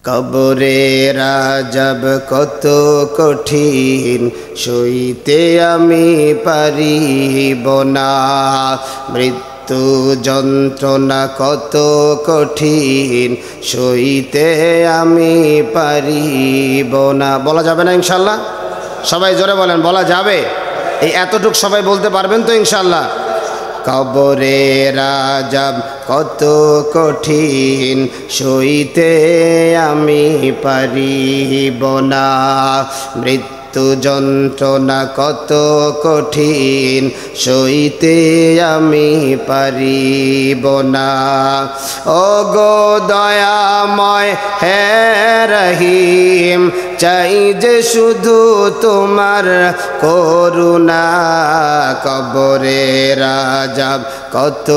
কবরের আযাব কত কঠিন সইতে আমি পারিব না, মৃত্যু যন্ত্রণা কত কঠিন সইতে আমি পারিব না। বলা যাবে না ইনশাল্লাহ? সবাই জোরে বলেন, বলা যাবে? এই এতটুক সবাই বলতে পারবেন তো ইনশাল্লাহ? কবরের আযাব কত কঠিন সইতে আমি পারিব না, মৃত্যু যন্ত্রণা কত কঠিন সইতে আমি পারিব না। ওগো দয়াময় হে রহিম, চাই যে শুধু তোমার করুণা, কবরের আযাব কত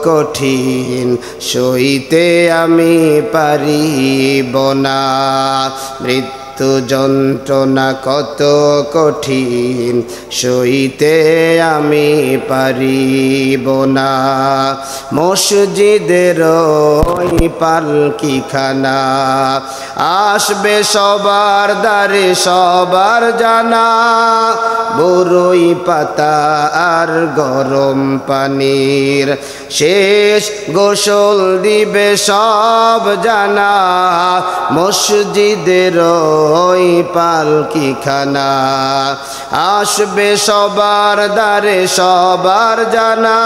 কঠিন সইতে আমি পারিব না, মৃত্যু যন্ত্রণা কত কঠিন সইতে আমি পারিব না। মসজিদের ওই পালকিখানা আসবে সবার দ্বারে সবার জানা, বরই পাতা আর গরম পানির শেষ গোসল দিবে সব জানা, মসজিদের ওই পালকিখানা আসবে সবার দ্বারে সবার জানা,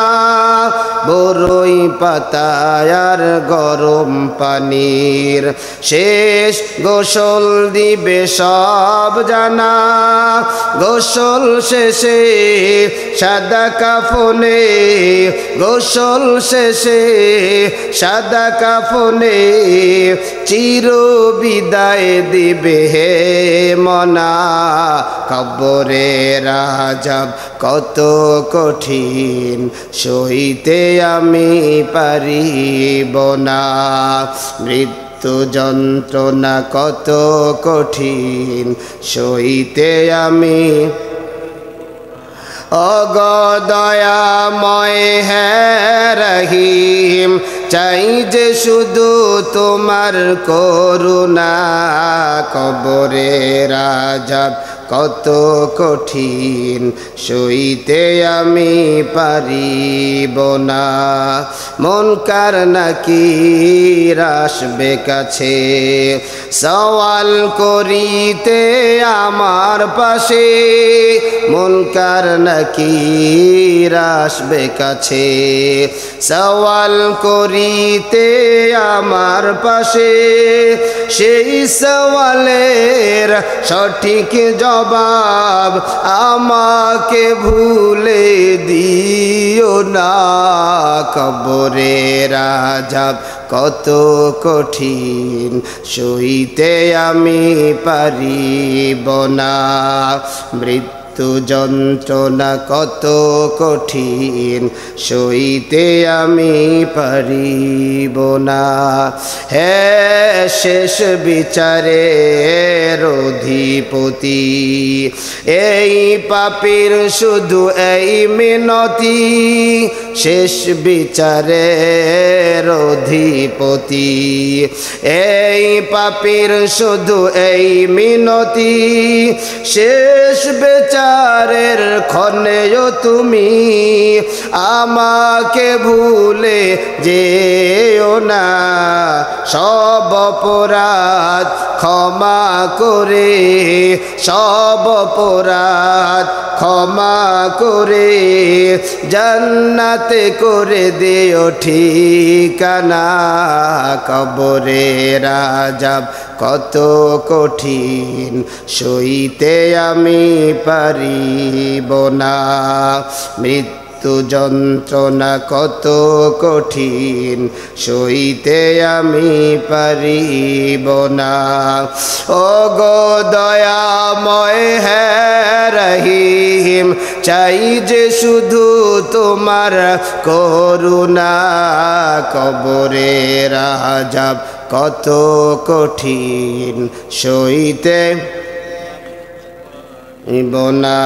বরই পাতা আর গরম পানির শেষ গোসল দিবে সব জানা, গোসল শেষে সাদা কাফনে, গোসল শেষে সাদা কাফনে চির বিদায় দিবে হে মনা, কবরের আযাব কত কঠিন সইতে আমি পারিব না, মৃত্যু যন্ত্রণা কত কঠিন সইতে আমি। ওগো দয়াময় হে রহিম, চাই যে শুধু তোমার করুণা, কবরের আযাব কত কঠিন সইতে আমি পারিব না, মুনকার নাকির আসবে কাছে সওয়াল করিতে আমার পাশে, মুনকার নাকির আসবে কাছে সওয়াল করিতে আমার পাশে, সেই সওয়ালের সঠিক জবাব আমাকে ভুলে দিও না, কবরের আযাব কত কঠিন সইতে আমি পারিব না, মৃত্যু যন্ত্রণা কত কঠিন সইতে আমি পারিব না। হে শেষ বিচারের অধিপতি, এই পাপীর শুধু এই মিনতি, শেষ বিচারের অধিপতি, এই পাপীর শুধু এই মিনতি, শেষ বিচারের ক্ষণেও তুমি আমাকে ভুলে যেও না, সব অপরাধ ক্ষমা করে, সব অপরাধ ক্ষমা করে জান্নাতে করে দিও ঠিকানা, কবরের আযাব কত কঠিন সইতে আমি পারিব না, মৃত্যু যন্ত্রণা কত কঠিন সইতে আমি পারিব না। ওগো দয়াময় হে রহিম, চাই যে শুধু তোমার করুণা, কবরের আযাব কত কঠিন সইতে না,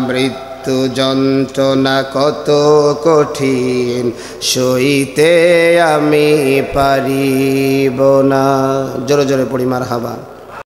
মৃত্যু মৃত্যু যন্ত্রণা কত কঠিন সইতে আমি পারিব না। জোরে জোরে পড়ি মারহাবা।